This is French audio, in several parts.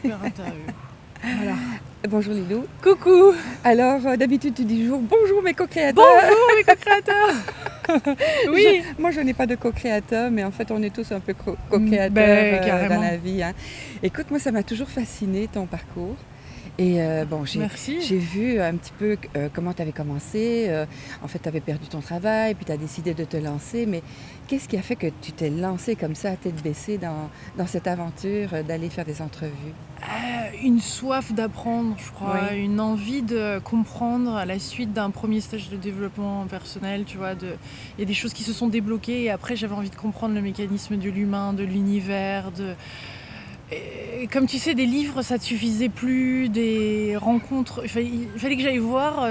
super interview. Voilà. Bonjour Lilou. Coucou. Alors, d'habitude, tu dis toujours bonjour mes co-créateurs. Bonjour mes co-créateurs. Oui. Moi, je n'ai pas de co-créateur, mais en fait, on est tous un peu co-créateurs dans la vie. Hein. Écoute, moi, ça m'a toujours fasciné ton parcours. Et j'ai vu un petit peu comment tu avais commencé. En fait, tu avais perdu ton travail, puis tu as décidé de te lancer. Mais qu'est-ce qui a fait que tu t'es lancé comme ça, à tête baissée, dans cette aventure d'aller faire des entrevues? Une soif d'apprendre, je crois, une envie de comprendre à la suite d'un premier stage de développement personnel, tu vois. Il y a des choses qui se sont débloquées et après j'avais envie de comprendre le mécanisme de l'humain, de l'univers, Et comme tu sais, des livres, ça ne te suffisait plus, des rencontres, il fallait que j'aille voir.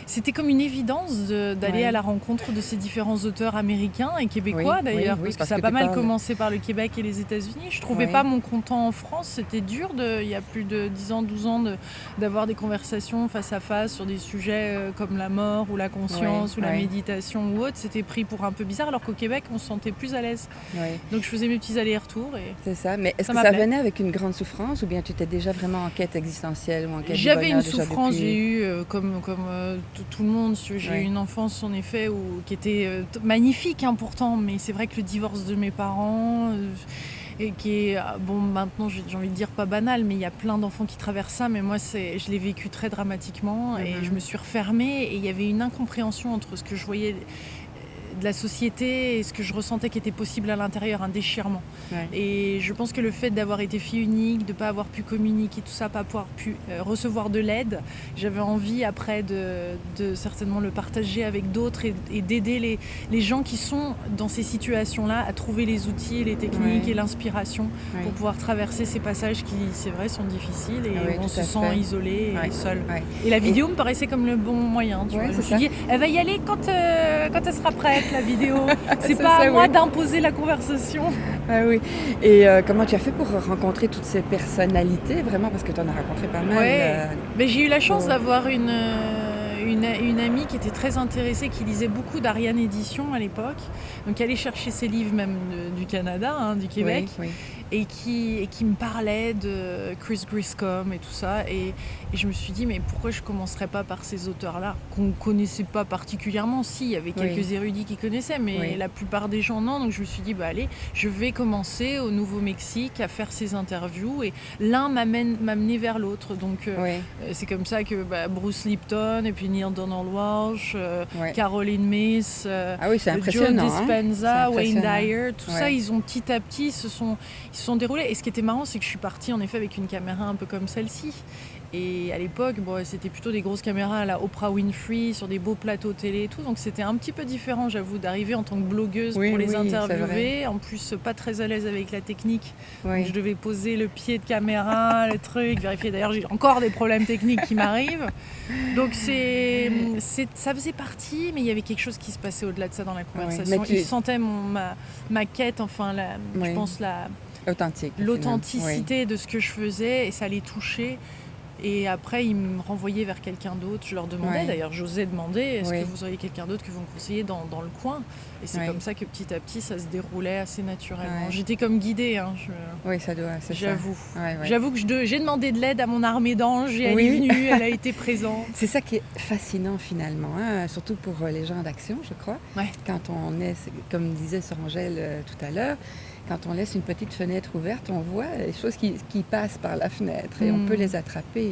C'était comme une évidence d'aller à la rencontre de ces différents auteurs américains et québécois d'ailleurs, parce que ça a pas mal commencé par le Québec et les États-Unis. Je ne trouvais pas mon compte en France, c'était dur, il y a plus de 10 ans, 12 ans, d'avoir des conversations face à face sur des sujets comme la mort ou la conscience ou la méditation ou autre. C'était pris pour un peu bizarre, alors qu'au Québec, on se sentait plus à l'aise. Donc je faisais mes petits allers-retours. C'est ça, mais est-ce que ça venait avec une grande souffrance ou bien tu étais déjà vraiment en quête existentielle ou en quête J'avais du bonheur une souffrance, j'ai eu, comme tout le monde, j'ai eu une enfance en effet qui était magnifique pourtant, mais c'est vrai que le divorce de mes parents, et qui est, maintenant j'ai envie de dire pas banal, mais il y a plein d'enfants qui traversent ça, mais moi je l'ai vécu très dramatiquement et je me suis refermée et il y avait une incompréhension entre ce que je voyais de la société et ce que je ressentais qui était possible à l'intérieur, un déchirement. Et je pense que le fait d'avoir été fille unique, de ne pas avoir pu communiquer, tout ça, pas avoir pu recevoir de l'aide, j'avais envie après de certainement le partager avec d'autres et d'aider les gens qui sont dans ces situations-là à trouver les outils et les techniques et l'inspiration pour pouvoir traverser ces passages qui, c'est vrai, sont difficiles et on se sent isolé et seul. Et la vidéo me paraissait comme le bon moyen. Je me suis dit, elle va y aller quand elle sera prête. La vidéo, c'est pas à moi d'imposer la conversation. Ah oui. Et comment tu as fait pour rencontrer toutes ces personnalités, vraiment, parce que tu en as rencontré pas mal. Mais j'ai eu la chance d'avoir une amie qui était très intéressée, qui lisait beaucoup d'Ariane Édition à l'époque, donc elle allait chercher ses livres même du Canada, du Québec, et qui me parlait de Chris Griscom et tout ça, et je me suis dit mais pourquoi je commencerais pas par ces auteurs-là qu'on ne connaissait pas particulièrement. Si, il y avait quelques érudits qui connaissaient, mais la plupart des gens non, donc je me suis dit allez, je vais commencer au Nouveau-Mexique à faire ces interviews, et l'un m'amenait vers l'autre, donc c'est comme ça que Bruce Lipton et puis Neil Donald Walsh, Caroline Myss, Joe Dispenza, Wayne Dyer, tout ça, ils ont petit à petit se sont déroulés. Et ce qui était marrant, c'est que je suis partie en effet avec une caméra un peu comme celle-ci. Et à l'époque, c'était plutôt des grosses caméras à la Oprah Winfrey, sur des beaux plateaux télé et tout. Donc c'était un petit peu différent, j'avoue, d'arriver en tant que blogueuse pour les interviewer. En plus, pas très à l'aise avec la technique. Donc, je devais poser le pied de caméra, le truc, vérifier. D'ailleurs, j'ai encore des problèmes techniques qui m'arrivent. Donc ça faisait partie, mais il y avait quelque chose qui se passait au-delà de ça dans la conversation. Ils sentaient ma quête, je pense l'authenticité de ce que je faisais, et ça les touchait. Et après, ils me renvoyaient vers quelqu'un d'autre. Je leur demandais, d'ailleurs, j'osais demander, est-ce que vous auriez quelqu'un d'autre que vous me conseillez dans le coin? Et c'est comme ça que petit à petit, ça se déroulait assez naturellement. J'étais comme guidée. Oui, ça doit, c'est j'avoue. Ça. J'avoue que j'ai demandé de l'aide à mon armée d'anges et elle est venue, elle a été présente. C'est ça qui est fascinant finalement, surtout pour les gens d'action, je crois. Quand on est, comme disait Sir Angèle tout à l'heure, quand on laisse une petite fenêtre ouverte, on voit les choses qui passent par la fenêtre et on peut les attraper.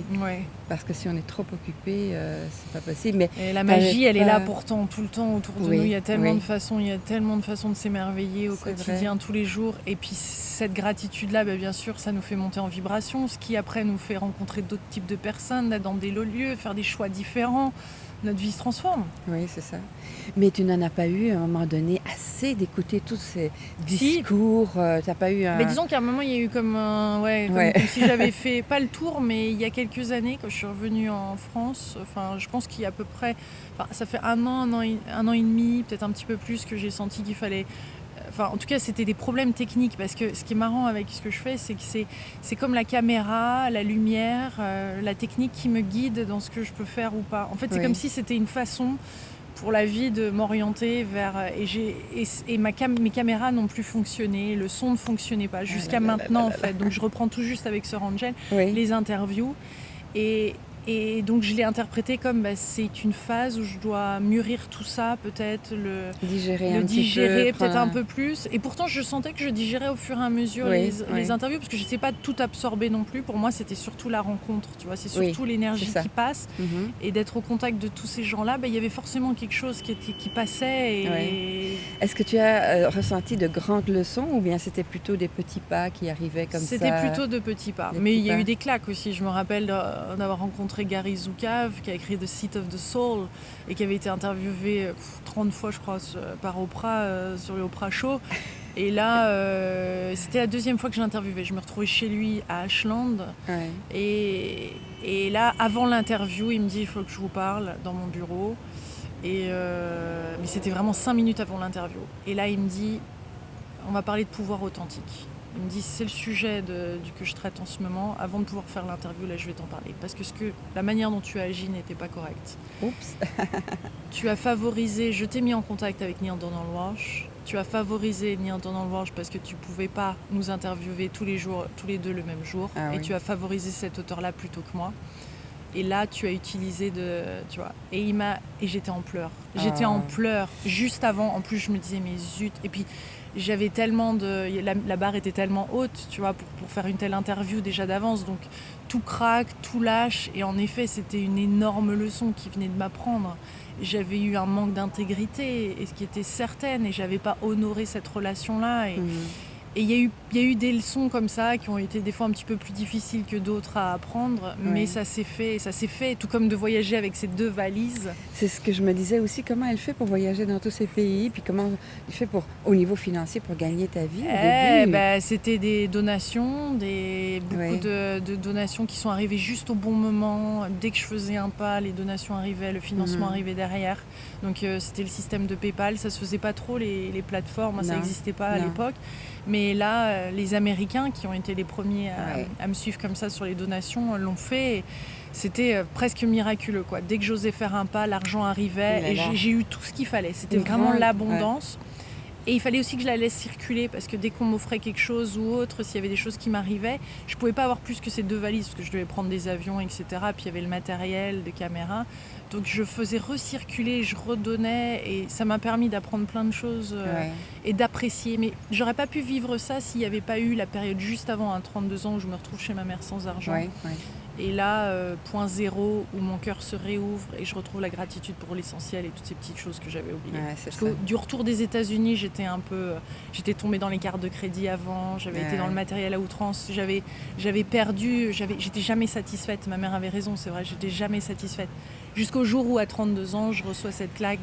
Parce que si on est trop occupé, c'est pas possible. Mais et la magie, elle est là pourtant tout le temps autour de nous. Il y a tellement de façons, de s'émerveiller au quotidien, tous les jours. Et puis cette gratitude-là, bien sûr, ça nous fait monter en vibration, ce qui après nous fait rencontrer d'autres types de personnes, dans des lieux, faire des choix différents. Notre vie se transforme. Oui, c'est ça. Mais tu n'en as pas eu à un moment donné assez d'écouter tous ces discours. T'as pas eu un... Mais disons qu'à un moment, il y a eu comme comme si j'avais fait, pas le tour, mais il y a quelques années, quand je suis revenue en France, je pense qu'il y a à peu près, ça fait un an et demi, peut-être un petit peu plus, que j'ai senti qu'il fallait... en tout cas, c'était des problèmes techniques, parce que ce qui est marrant avec ce que je fais, c'est que c'est comme la caméra, la lumière, la technique qui me guide dans ce que je peux faire ou pas. En fait, c'est comme si c'était une façon pour la vie de m'orienter vers... mes caméras n'ont plus fonctionné, le son ne fonctionnait pas jusqu'à maintenant en fait. Donc je reprends tout juste avec Sœur Angel les interviews et donc je l'ai interprété comme c'est une phase où je dois mûrir tout ça, peut-être le digérer peut-être un peu plus. Et pourtant je sentais que je digérais au fur et à mesure les interviews, parce que je ne sais pas tout absorber non plus. Pour moi c'était surtout la rencontre, tu vois, c'est surtout l'énergie qui passe. Et d'être au contact de tous ces gens-là, il y avait forcément quelque chose qui passait. Est-ce que tu as ressenti de grandes leçons ou bien c'était plutôt des petits pas qui arrivaient comme ça? C'était plutôt de petits pas. Mais il y a eu des claques aussi. Je me rappelle d'avoir rencontré Gary Zukav qui a écrit The Seat of the Soul et qui avait été interviewé 30 fois je crois par Oprah sur le Oprah Show. Et là c'était la deuxième fois que je l'interviewais. Je me retrouvais chez lui à Ashland et là avant l'interview il me dit il faut que je vous parle dans mon bureau mais c'était vraiment 5 minutes avant l'interview. Et là il me dit on va parler de pouvoir authentique. Il me dit c'est le sujet que je traite en ce moment. Avant de pouvoir faire l'interview, là je vais t'en parler. Parce que la manière dont tu as agi n'était pas correcte. Oups. Tu as favorisé, je t'ai mis en contact avec Neale Donald Walsch. Tu as favorisé Neale Donald Walsch parce que tu ne pouvais pas nous interviewer tous les deux le même jour. Tu as favorisé cet auteur-là plutôt que moi. Et là, tu as utilisé tu vois. Et j'étais en pleurs. J'étais en pleurs juste avant. En plus, je me disais, mais zut. Et puis, j'avais tellement la barre était tellement haute, tu vois, pour faire une telle interview déjà d'avance. Donc, tout craque, tout lâche. Et en effet, c'était une énorme leçon qui venait de m'apprendre. J'avais eu un manque d'intégrité, et ce qui était certaine, et j'avais pas honoré cette relation-là. Et il y a eu des leçons comme ça qui ont été des fois un petit peu plus difficiles que d'autres à apprendre, mais ça s'est fait, tout comme de voyager avec ces 2 valises. C'est ce que je me disais aussi, comment elle fait pour voyager dans tous ces pays, puis comment elle fait au niveau financier pour gagner ta vie au début? C'était des donations, beaucoup de donations qui sont arrivées juste au bon moment. Dès que je faisais un pas, les donations arrivaient, le financement arrivait derrière. Donc c'était le système de PayPal, ça se faisait pas trop les plateformes, ça n'existait pas à l'époque. Mais là, les Américains qui ont été les premiers à me suivre comme ça sur les donations l'ont fait. C'était presque miraculeux, quoi. Dès que j'osais faire un pas, l'argent arrivait et j'ai eu tout ce qu'il fallait. C'était vraiment l'abondance. Et il fallait aussi que je la laisse circuler parce que dès qu'on m'offrait quelque chose ou autre, s'il y avait des choses qui m'arrivaient, je ne pouvais pas avoir plus que ces 2 valises parce que je devais prendre des avions, etc. Puis il y avait le matériel, des caméras. Donc je faisais recirculer, je redonnais et ça m'a permis d'apprendre plein de choses et d'apprécier. Mais j'aurais pas pu vivre ça s'il n'y avait pas eu la période juste avant, 32 ans, où je me retrouve chez ma mère sans argent. Et là, point zéro, où mon cœur se réouvre et je retrouve la gratitude pour l'essentiel et toutes ces petites choses que j'avais oubliées. Parce que du retour des États-Unis, j'étais tombée dans les cartes de crédit avant, j'avais été dans le matériel à outrance, j'avais perdu, j'étais jamais satisfaite. Ma mère avait raison, c'est vrai, j'étais jamais satisfaite. Jusqu'au jour où, à 32 ans, je reçois cette claque,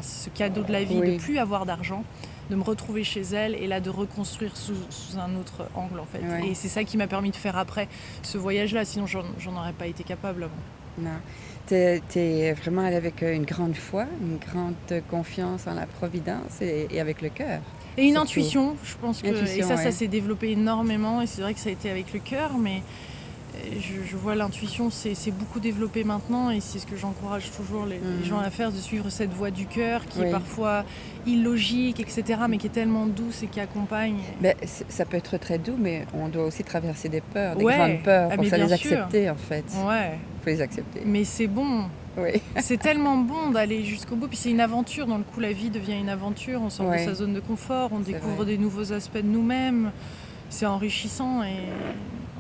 ce cadeau de la vie, de plus avoir d'argent, de me retrouver chez elle et là de reconstruire sous un autre angle en fait. Et c'est ça qui m'a permis de faire après ce voyage-là, sinon j'en aurais pas été capable avant. Non. T'es vraiment allée avec une grande foi, une grande confiance en la providence et avec le cœur. Et une intuition, je pense que ça s'est développé énormément et c'est vrai que ça a été avec le cœur, mais je vois l'intuition, c'est beaucoup développé maintenant et c'est ce que j'encourage toujours les gens à faire, de suivre cette voie du cœur qui est parfois illogique, etc., mais qui est tellement douce et qui accompagne. Ça peut être très doux, mais on doit aussi traverser des peurs, des grandes peurs, pour les accepter en fait. Il faut les accepter. Mais c'est bon. C'est tellement bon d'aller jusqu'au bout, puis c'est une aventure, dans le coup la vie devient une aventure, on sort de sa zone de confort, on découvre des nouveaux aspects de nous-mêmes, c'est enrichissant et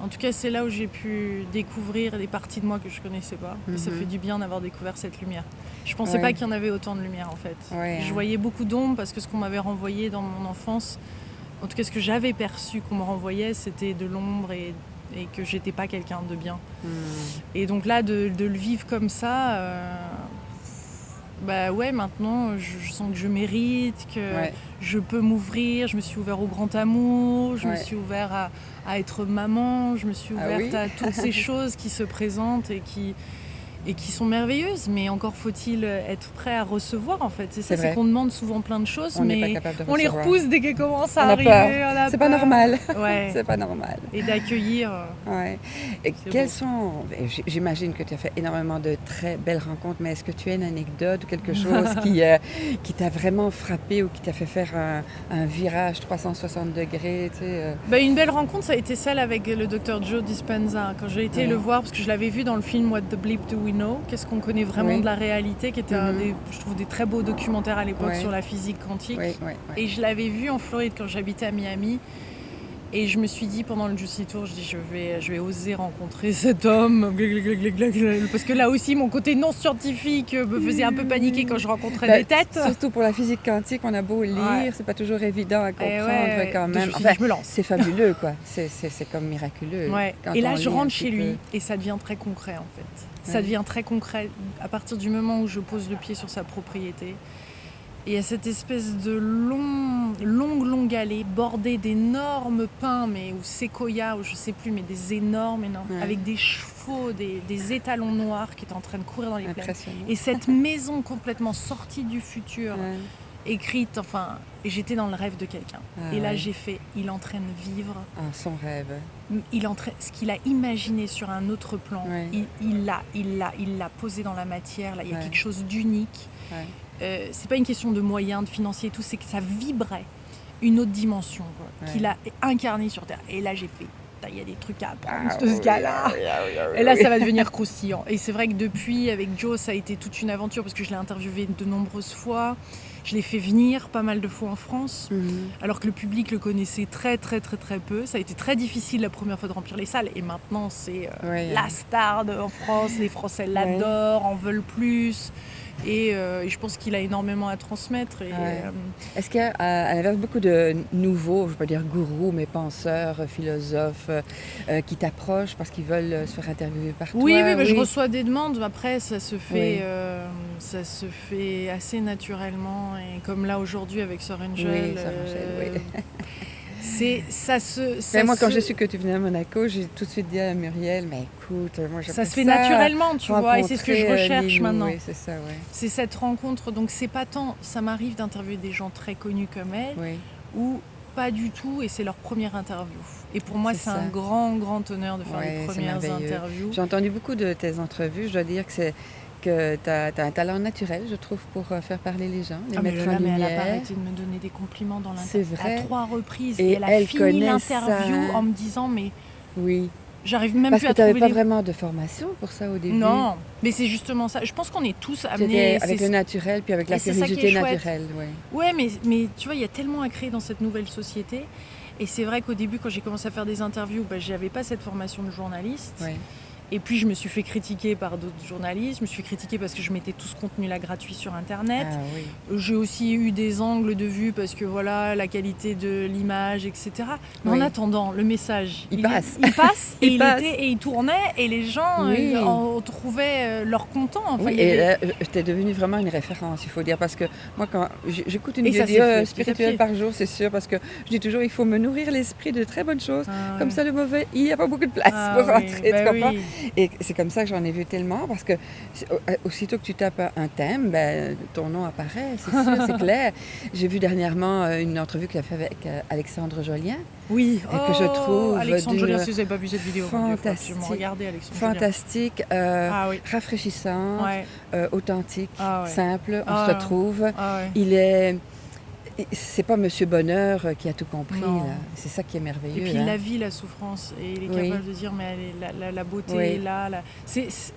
en tout cas c'est là où j'ai pu découvrir des parties de moi que je connaissais pas et ça fait du bien d'avoir découvert cette lumière. Je pensais pas qu'il y en avait autant de lumière en fait. Je voyais beaucoup d'ombre parce que ce qu'on m'avait renvoyé dans mon enfance, en tout cas ce que j'avais perçu qu'on me renvoyait, c'était de l'ombre et que j'étais pas quelqu'un de bien. Et donc là de le vivre comme ça, maintenant je sens que je mérite, que je peux m'ouvrir, je me suis ouvert au grand amour, je me suis ouvert à être maman, je me suis ouverte à toutes ces choses qui se présentent et et qui sont merveilleuses, mais encore faut-il être prêt à recevoir en fait. C'est qu'on demande souvent plein de choses, mais on les repousse dès qu'elles commencent à arriver. C'est pas normal. Ouais. C'est pas normal. Et d'accueillir. Ouais. Et quelles sont... J'imagine que tu as fait énormément de très belles rencontres, mais est-ce que tu as une anecdote ou quelque chose qui t'a vraiment frappé ou qui t'a fait faire un virage 360 degrés, tu sais, Une belle rencontre, ça a été celle avec le Dr Joe Dispenza, quand j'ai été le voir, parce que je l'avais vu dans le film What the Bleep Do We Know, qu'est-ce qu'on connaît vraiment de la réalité, qui était je trouve des très beaux documentaires à l'époque sur la physique quantique. Et je l'avais vu en Floride quand j'habitais à Miami. Et je me suis dit pendant le Juicy Tour, je vais oser rencontrer cet homme. Parce que là aussi, mon côté non scientifique me faisait un peu paniquer quand je rencontrais des têtes. Surtout pour la physique quantique, on a beau lire, c'est pas toujours évident à comprendre quand même. Je me lance. C'est fabuleux, quoi. C'est comme miraculeux. Et là, je rentre chez lui et ça devient très concret, en fait. Ça devient très concret à partir du moment où je pose le pied sur sa propriété. Et il y a cette espèce de longue allée bordée d'énormes pins, ou séquoias, ou je sais plus, mais des énormes, avec des chevaux, des étalons noirs qui étaient en train de courir dans les plaines. Et cette maison complètement sortie du futur, écrite, et j'étais dans le rêve de quelqu'un. Et là, j'ai fait, il est en train de vivre son rêve. Ce qu'il a imaginé sur un autre plan, il l'a posé dans la matière. Là, il y a quelque chose d'unique. C'est pas une question de moyens, de financiers et tout, c'est que ça vibrait une autre dimension qu'il a incarné sur Terre. Et là, j'ai fait, il y a des trucs à apprendre de ce gars-là. Et là, ça va devenir croustillant. Et c'est vrai que depuis, avec Joe, ça a été toute une aventure parce que je l'ai interviewé de nombreuses fois. Je l'ai fait venir pas mal de fois en France, alors que le public le connaissait très peu. Ça a été très difficile la première fois de remplir les salles. Et maintenant, c'est la star en France. Les Français l'adorent, en veulent plus. Et je pense qu'il a énormément à transmettre. Est-ce qu'il y a à l'inverse beaucoup de nouveaux, je ne veux pas dire gourous, mais penseurs, philosophes qui t'approchent parce qu'ils veulent se faire interviewer par toi? Oui, je reçois des demandes. Après, ça se fait assez naturellement. Et comme là aujourd'hui avec Sœur Angel. Moi, quand j'ai su que tu venais à Monaco, j'ai tout de suite dit à Muriel, mais écoute, moi ça se fait naturellement, tu vois, et c'est ce que je recherche maintenant. Oui, c'est ça, c'est cette rencontre, donc c'est pas tant, ça m'arrive d'interviewer des gens très connus comme elle, ou pas du tout, et c'est leur première interview. Et pour moi, c'est un grand honneur de faire les premières interviews. J'ai entendu beaucoup de tes entrevues, je dois dire que tu as un talent naturel, je trouve, pour faire parler les gens, les mettre en lumière. Mais elle n'a pas arrêté de me donner des compliments dans l'interview. C'est vrai. À 3 reprises. Et elle a fini l'interview en me disant, mais... Oui. J'arrive même parce plus à trouver... Parce que tu n'avais pas vraiment de formation pour ça au début. Non, mais c'est justement ça. Je pense qu'on est tous amenés... Avec le naturel, puis avec la curiosité naturelle. Ouais, mais tu vois, il y a tellement à créer dans cette nouvelle société. Et c'est vrai qu'au début, quand j'ai commencé à faire des interviews, je n'avais pas cette formation de journaliste. Et puis je me suis fait critiquer par d'autres journalistes, je me suis fait critiquer parce que je mettais tout ce contenu-là gratuit sur Internet. J'ai aussi eu des angles de vue parce que voilà, la qualité de l'image, etc. Mais en attendant, le message, il passe. Et il tournait et les gens en trouvaient leur content. Et t'es devenue vraiment une référence, il faut dire, parce que moi quand j'écoute une vidéo spirituelle par jour, c'est sûr, parce que je dis toujours, il faut me nourrir l'esprit de très bonnes choses, comme ça le mauvais, il n'y a pas beaucoup de place pour rentrer, tu comprends ? Et c'est comme ça que j'en ai vu tellement, parce que aussitôt que tu tapes un thème, ton nom apparaît, c'est sûr, c'est clair. J'ai vu dernièrement une entrevue que tu as fait avec Alexandre Jolien. Oui, que je trouve Alexandre Jolien, si vous n'avez pas vu cette vidéo, fantastique, fantastique, rafraîchissant, authentique, simple, on se retrouve. Il est... C'est pas Monsieur Bonheur qui a tout compris, là. C'est ça qui est merveilleux. Et puis il la vit, la souffrance, et il est capable de dire, mais la beauté est là.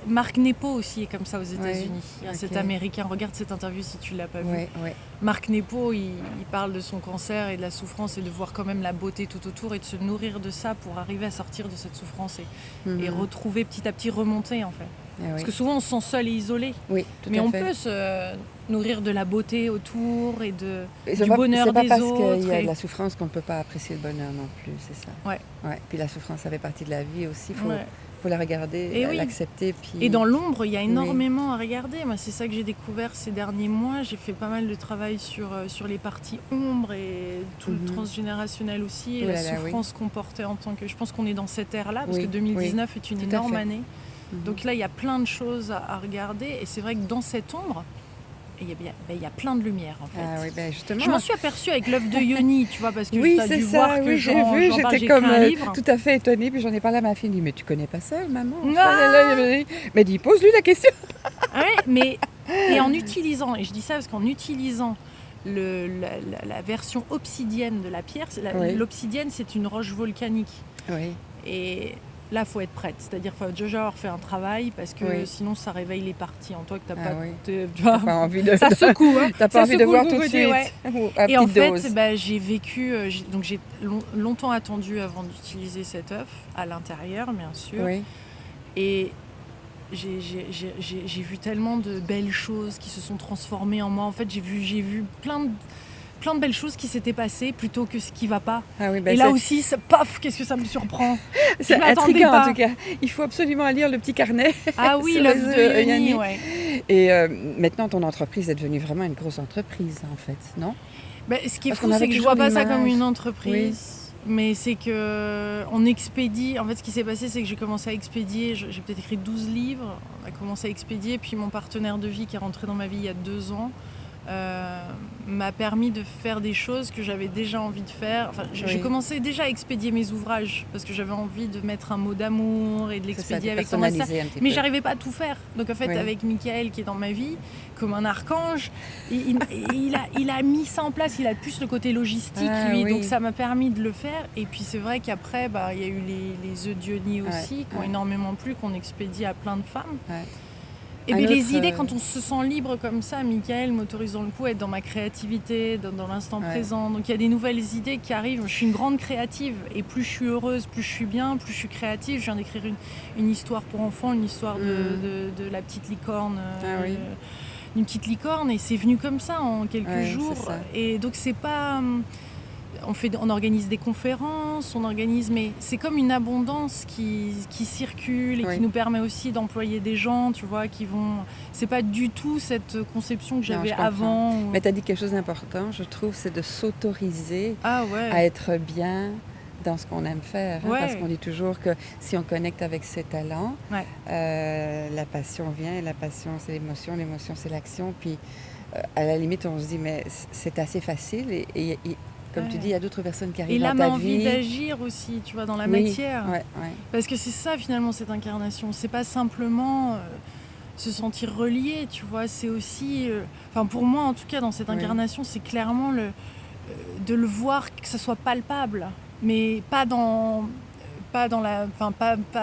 Marc Nepo aussi est comme ça aux États-Unis. Cet Américain, regarde cette interview si tu l'as pas vu. Marc Nepo, il parle de son cancer et de la souffrance et de voir quand même la beauté tout autour et de se nourrir de ça pour arriver à sortir de cette souffrance et retrouver petit à petit, remonter en fait. Parce que souvent on se sent seul et isolé, mais on peut se nourrir de la beauté autour et du bonheur des autres. C'est pas parce qu'il y a de la souffrance qu'on ne peut pas apprécier le bonheur non plus, c'est ça. Puis la souffrance, ça fait partie de la vie aussi, il faut la regarder, l'accepter. Puis... Et dans l'ombre, il y a énormément à regarder. Moi, c'est ça que j'ai découvert ces derniers mois. J'ai fait pas mal de travail sur les parties ombres et tout le transgénérationnel aussi, et la souffrance qu'on portait en tant que... Je pense qu'on est dans cette ère-là, parce que 2019 est une énorme année. Donc là, il y a plein de choses à regarder. Et c'est vrai que dans cette ombre, il y a plein de lumière en fait. Ah oui, justement. Je m'en suis aperçue avec l'œuvre de Yoni, tu vois, parce que oui, tu as c'est dû ça, voir que oui, j'ai vu, j'étais comme livre. tout à fait étonnée, puis j'en ai parlé à ma fille, elle dit, mais tu connais pas ça, maman? Mais dis, pose-lui la question. Mais et en utilisant, et je dis ça parce qu'en utilisant la version obsidienne de la pierre, l'obsidienne c'est une roche volcanique. Oui. Et là, il faut être prête. C'est-à-dire qu'il faut déjà avoir fait un travail parce que sinon, ça réveille les parties en toi que tu n'as pas envie de... Ça secoue. Tu n'as pas envie de voir tout de suite. Et en fait, j'ai vécu... donc, j'ai longtemps attendu avant d'utiliser cet œuf à l'intérieur, bien sûr. Oui. Et j'ai vu tellement de belles choses qui se sont transformées en moi. En fait, j'ai vu plein de belles choses qui s'étaient passées plutôt que ce qui va pas. Et là aussi, paf, qu'est-ce que ça me surprend. C'est intriguant en tout cas. Il faut absolument lire le petit carnet. Ah oui, l'œuf de Yoni, Et maintenant, ton entreprise est devenue vraiment une grosse entreprise en fait, non? Ce qui est fou, c'est que je vois pas ça comme une entreprise. Mais c'est qu'on expédie. En fait, ce qui s'est passé, c'est que j'ai commencé à expédier. J'ai peut-être écrit 12 livres. On a commencé à expédier. Puis mon partenaire de vie qui est rentré dans ma vie il y a 2 ans m'a permis de faire des choses que j'avais déjà envie de faire. Enfin, j'ai commencé déjà à expédier mes ouvrages parce que j'avais envie de mettre un mot d'amour et de l'expédier avec son master. Mais j'arrivais pas à tout faire. Donc en fait, avec Michael qui est dans ma vie, comme un archange, il a mis ça en place. Il a plus le côté logistique, lui. Donc ça m'a permis de le faire. Et puis c'est vrai qu'après, il y a eu les œufs d'Yoni aussi, qui ont énormément plu, qu'on expédie à plein de femmes. Et bien les idées, quand on se sent libre comme ça, Michael m'autorise dans le coup à être dans ma créativité, dans l'instant présent. Donc il y a des nouvelles idées qui arrivent. Je suis une grande créative et plus je suis heureuse, plus je suis bien, plus je suis créative. Je viens d'écrire une histoire pour enfants, une histoire de la petite licorne. Une petite licorne et c'est venu comme ça en quelques jours. Et donc c'est pas... On organise des conférences, mais c'est comme une abondance qui circule et qui nous permet aussi d'employer des gens, tu vois, qui vont... C'est pas du tout cette conception que j'avais avant. Mais tu as dit quelque chose d'important, je trouve, c'est de s'autoriser à être bien dans ce qu'on aime faire. Parce qu'on dit toujours que si on connecte avec ses talents, la passion vient, et la passion c'est l'émotion c'est l'action. Puis à la limite, on se dit, mais c'est assez facile et comme tu dis, il y a d'autres personnes qui arrivent dans ta vie. Et là, envie d'agir aussi, tu vois, dans la matière. Parce que c'est ça, finalement, cette incarnation. C'est pas simplement se sentir relié, tu vois. C'est aussi... pour moi, en tout cas, dans cette incarnation, c'est clairement de le voir, que ça soit palpable. Mais pas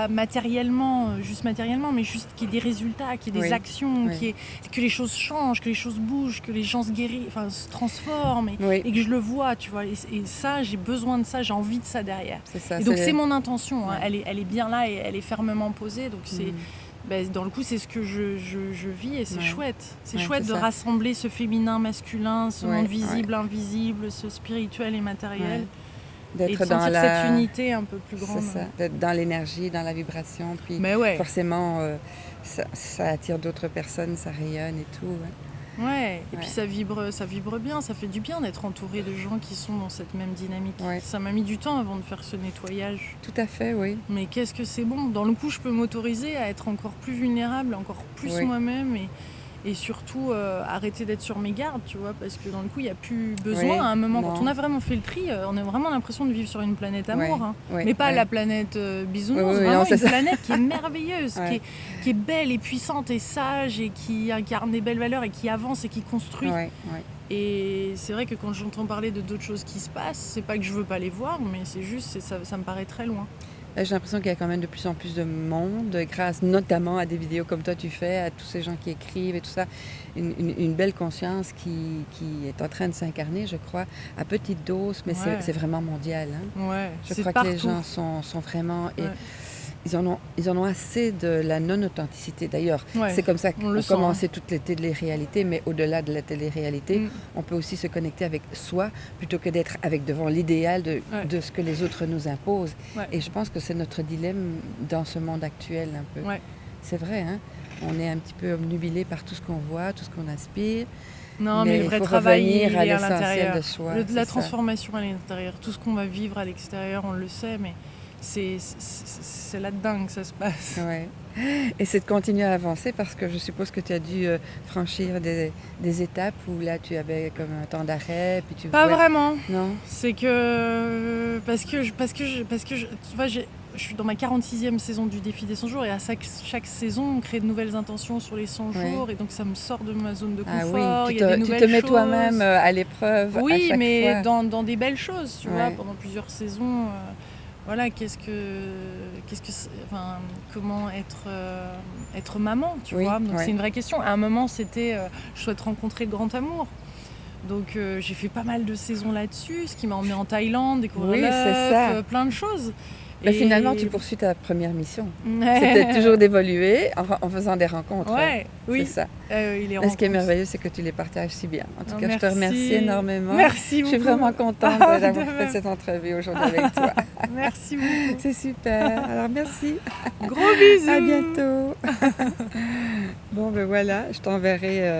matériellement, juste matériellement, mais juste qu'il y ait des résultats, qu'il y ait des actions, que les choses changent, que les choses bougent, que les gens se transforment et que je le vois, tu vois. Et ça, j'ai besoin de ça, j'ai envie de ça derrière. Et donc c'est mon intention, elle est bien là et elle est fermement posée. Donc c'est, dans le coup, c'est ce que je vis et c'est chouette. C'est chouette de rassembler ce féminin, masculin, ce monde visible, invisible, ce spirituel et matériel. D'être dans cette unité un peu plus grande. C'est ça, d'être dans l'énergie, dans la vibration, puis forcément ça attire d'autres personnes, ça rayonne et tout. Et puis ça vibre bien, ça fait du bien d'être entouré de gens qui sont dans cette même dynamique. Ça m'a mis du temps avant de faire ce nettoyage. Tout à fait, oui. Mais qu'est-ce que c'est bon. Dans le coup, je peux m'autoriser à être encore plus vulnérable, encore plus moi-même et surtout arrêter d'être sur mes gardes, tu vois, parce que dans le coup il n'y a plus besoin à un moment. Quand on a vraiment fait le tri, on a vraiment l'impression de vivre sur une planète amour, mais pas la planète bisounours, vraiment une planète qui est merveilleuse, qui est belle et puissante et sage et qui incarne des belles valeurs et qui avance et qui construit. Et c'est vrai que quand j'entends parler de d'autres choses qui se passent, c'est pas que je veux pas les voir, mais c'est juste, ça me paraît très loin. J'ai l'impression qu'il y a quand même de plus en plus de monde, grâce notamment à des vidéos comme toi tu fais, à tous ces gens qui écrivent et tout ça. Une belle conscience qui est en train de s'incarner, je crois, à petite dose, mais c'est vraiment mondial. Je crois que les gens sont vraiment... Ils en ont assez de la non-authenticité. D'ailleurs, c'est comme ça qu'on commençait toutes les télé-réalités, mais au-delà de la télé-réalité, on peut aussi se connecter avec soi plutôt que d'être devant l'idéal de ce que les autres nous imposent. Et je pense que c'est notre dilemme dans ce monde actuel un peu. C'est vrai, hein? On est un petit peu obnubilé par tout ce qu'on voit, tout ce qu'on aspire. Non, mais le vrai travail, il est à l'intérieur. De soi, la transformation, elle est à l'intérieur. Tout ce qu'on va vivre à l'extérieur, on le sait, mais c'est là-dedans que ça se passe. Ouais. Et c'est de continuer à avancer parce que je suppose que tu as dû franchir des étapes où là tu avais comme un temps d'arrêt. Puis Pas vraiment. Non. C'est que parce que tu vois, je suis dans ma 46e saison du défi des 100 jours et à chaque saison on crée de nouvelles intentions sur les 100 jours et donc ça me sort de ma zone de confort. Oui. Tu te mets toi-même à l'épreuve. Oui, à chaque mais fois. dans des belles choses, tu vois, pendant plusieurs saisons. Voilà, comment être maman, tu vois. Donc c'est une vraie question. À un moment, c'était je souhaite rencontrer le grand amour. Donc j'ai fait pas mal de saisons là-dessus, ce qui m'a emmenée en Thaïlande, découvrir l'œuf, plein de choses. Et finalement, tu poursuis ta première mission. C'était toujours d'évoluer en faisant des rencontres. Oui. C'est ça. Ce qui est merveilleux, c'est que tu les partages si bien. En tout cas, je te remercie énormément. Merci beaucoup. Je suis vraiment contente d'avoir fait cette entrevue aujourd'hui avec toi. Merci beaucoup. C'est super. Alors, merci. Gros bisous. À bientôt. Bon, ben voilà, je t'enverrai